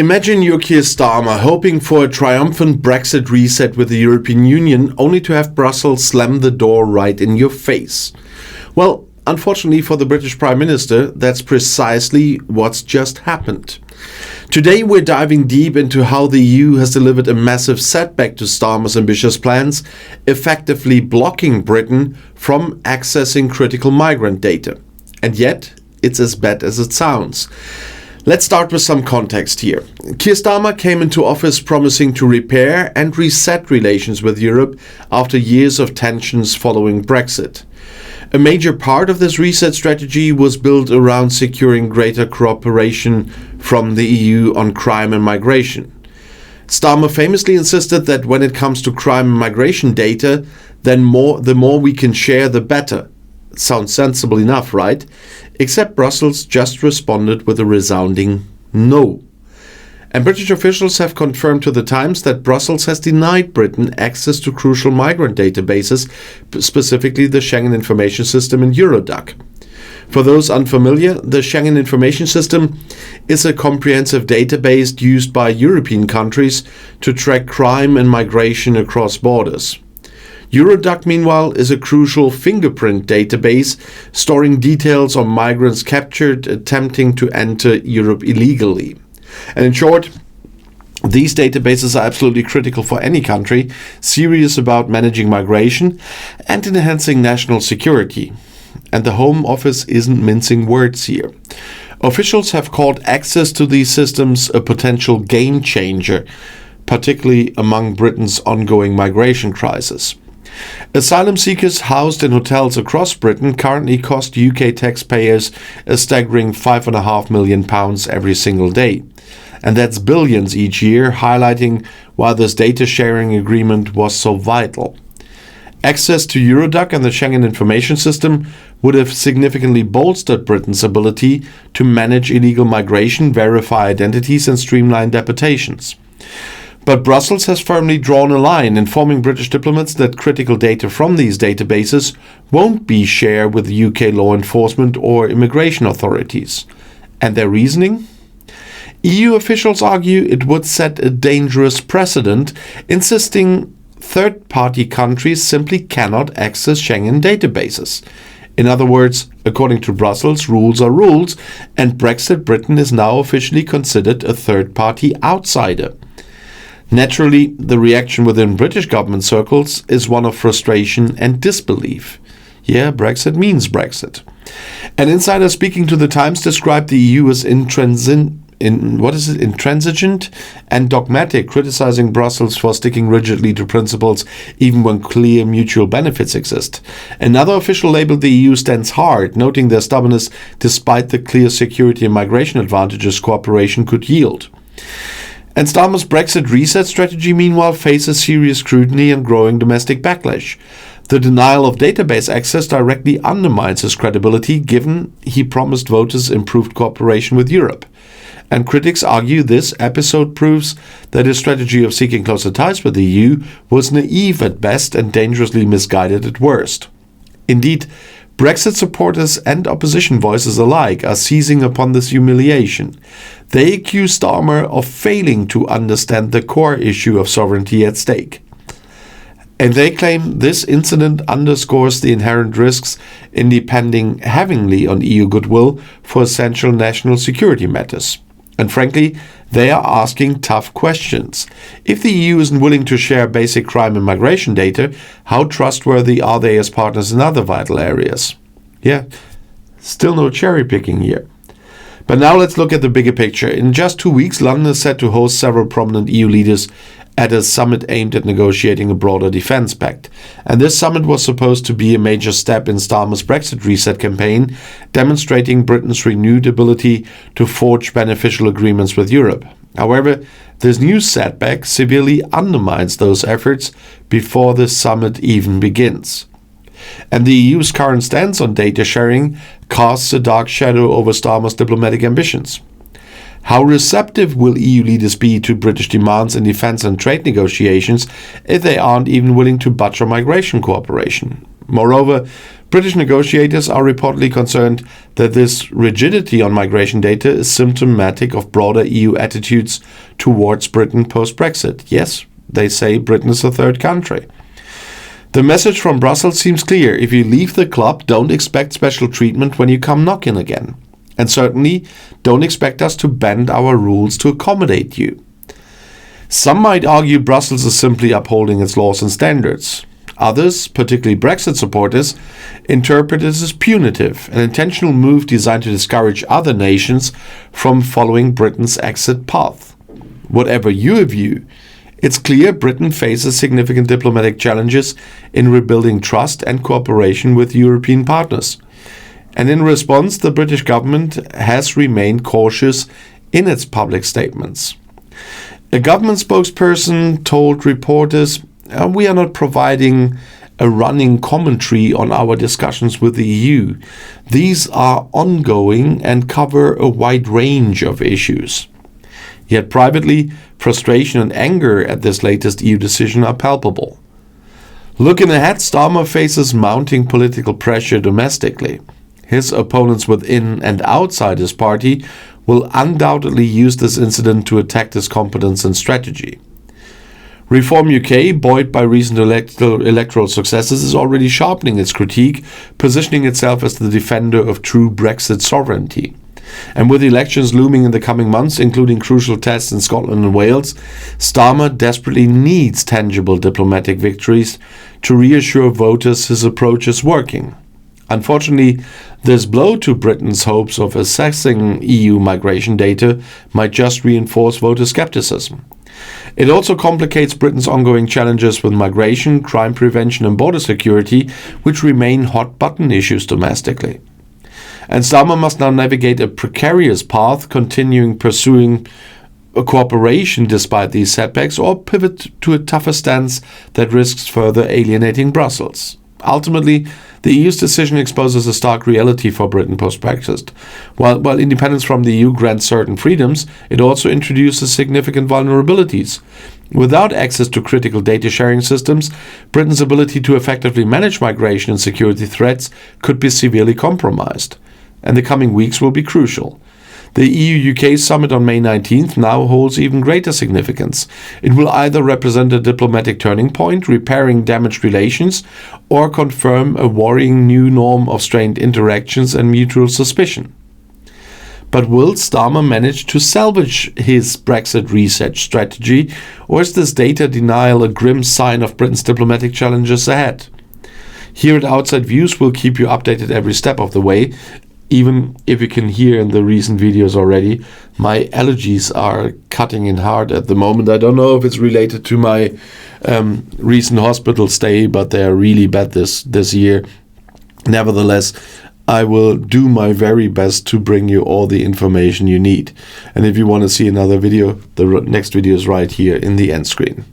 Imagine you're Keir Starmer, hoping for a triumphant Brexit reset with the European Union, only to have Brussels slam the door right in your face. Well, unfortunately for the British Prime Minister, that's precisely what's just happened. Today we're diving deep into how the EU has delivered a massive setback to Starmer's ambitious plans, effectively blocking Britain from accessing critical migrant data. And yet, it's as bad as it sounds. Let's start with some context here. Keir Starmer came into office promising to repair and reset relations with Europe after years of tensions following Brexit. A major part of this reset strategy was built around securing greater cooperation from the EU on crime and migration. Starmer famously insisted that when it comes to crime and migration data, the more we can share, the better. Sounds sensible enough, right? Except Brussels just responded with a resounding no. And British officials have confirmed to the Times that Brussels has denied Britain access to crucial migrant databases, specifically the Schengen Information System and Eurodac. For those unfamiliar, the Schengen Information System is a comprehensive database used by European countries to track crime and migration across borders. Eurodac, meanwhile, is a crucial fingerprint database storing details on migrants captured attempting to enter Europe illegally. And in short, these databases are absolutely critical for any country serious about managing migration and enhancing national security. And the Home Office isn't mincing words here. Officials have called access to these systems a potential game changer, particularly among Britain's ongoing migration crisis. Asylum seekers housed in hotels across Britain currently cost UK taxpayers a staggering £5.5 million every single day. And that's billions each year, highlighting why this data sharing agreement was so vital. Access to Eurodac and the Schengen Information System would have significantly bolstered Britain's ability to manage illegal migration, verify identities, and streamline deportations. But Brussels has firmly drawn a line, informing British diplomats that critical data from these databases won't be shared with UK law enforcement or immigration authorities. And their reasoning? EU officials argue it would set a dangerous precedent, insisting third-party countries simply cannot access Schengen databases. In other words, according to Brussels, rules are rules, and Brexit Britain is now officially considered a third-party outsider. Naturally, the reaction within British government circles is one of frustration and disbelief. Yeah, Brexit means Brexit. An insider speaking to the Times described the EU as intransigent and dogmatic, criticizing Brussels for sticking rigidly to principles even when clear mutual benefits exist. Another official labeled the EU stands hard, noting their stubbornness despite the clear security and migration advantages cooperation could yield. And Starmer's Brexit reset strategy, meanwhile, faces serious scrutiny and growing domestic backlash. The denial of database access directly undermines his credibility, given he promised voters improved cooperation with Europe. And critics argue this episode proves that his strategy of seeking closer ties with the EU was naive at best and dangerously misguided at worst. Indeed, Brexit supporters and opposition voices alike are seizing upon this humiliation. They accuse Starmer of failing to understand the core issue of sovereignty at stake. And they claim this incident underscores the inherent risks in depending heavily on EU goodwill for essential national security matters. And frankly, they are asking tough questions. If the EU isn't willing to share basic crime and migration data, how trustworthy are they as partners in other vital areas? Yeah, still no cherry picking here. But now let's look at the bigger picture. In just 2 weeks, London is set to host several prominent EU leaders at a summit aimed at negotiating a broader defence pact. And this summit was supposed to be a major step in Starmer's Brexit reset campaign, demonstrating Britain's renewed ability to forge beneficial agreements with Europe. However, this new setback severely undermines those efforts before the summit even begins. And the EU's current stance on data sharing casts a dark shadow over Starmer's diplomatic ambitions. How receptive will EU leaders be to British demands in defence and trade negotiations if they aren't even willing to budge on migration cooperation? Moreover, British negotiators are reportedly concerned that this rigidity on migration data is symptomatic of broader EU attitudes towards Britain post-Brexit. Yes, they say Britain is a third country. The message from Brussels seems clear. If you leave the club, don't expect special treatment when you come knocking again. And certainly, don't expect us to bend our rules to accommodate you. Some might argue Brussels is simply upholding its laws and standards. Others, particularly Brexit supporters, interpret this as punitive, an intentional move designed to discourage other nations from following Britain's exit path. Whatever your view, it's clear Britain faces significant diplomatic challenges in rebuilding trust and cooperation with European partners. And in response, the British government has remained cautious in its public statements. A government spokesperson told reporters, "We are not providing a running commentary on our discussions with the EU. These are ongoing and cover a wide range of issues." Yet privately, frustration and anger at this latest EU decision are palpable. Looking ahead, Starmer faces mounting political pressure domestically. His opponents within and outside his party will undoubtedly use this incident to attack his competence and strategy. Reform UK, buoyed by recent electoral successes, is already sharpening its critique, positioning itself as the defender of true Brexit sovereignty. And with elections looming in the coming months, including crucial tests in Scotland and Wales, Starmer desperately needs tangible diplomatic victories to reassure voters his approach is working. Unfortunately, this blow to Britain's hopes of assessing EU migration data might just reinforce voter skepticism. It also complicates Britain's ongoing challenges with migration, crime prevention and border security, which remain hot-button issues domestically. And Starmer must now navigate a precarious path, continuing pursuing a cooperation despite these setbacks, or pivot to a tougher stance that risks further alienating Brussels. Ultimately, the EU's decision exposes a stark reality for Britain post-Brexit. While independence from the EU grants certain freedoms, it also introduces significant vulnerabilities. Without access to critical data sharing systems, Britain's ability to effectively manage migration and security threats could be severely compromised. And the coming weeks will be crucial. The EU-UK summit on May 19th now holds even greater significance. It will either represent a diplomatic turning point, repairing damaged relations, or confirm a worrying new norm of strained interactions and mutual suspicion. But will Starmer manage to salvage his Brexit reset strategy, or is this data denial a grim sign of Britain's diplomatic challenges ahead? Here at Outside Views, we'll keep you updated every step of the way. Even if you can hear in the recent videos already, my allergies are cutting in hard at the moment. I don't know if it's related to my recent hospital stay, but they are really bad this year. Nevertheless, I will do my very best to bring you all the information you need. And if you want to see another video, the next video is right here in the end screen.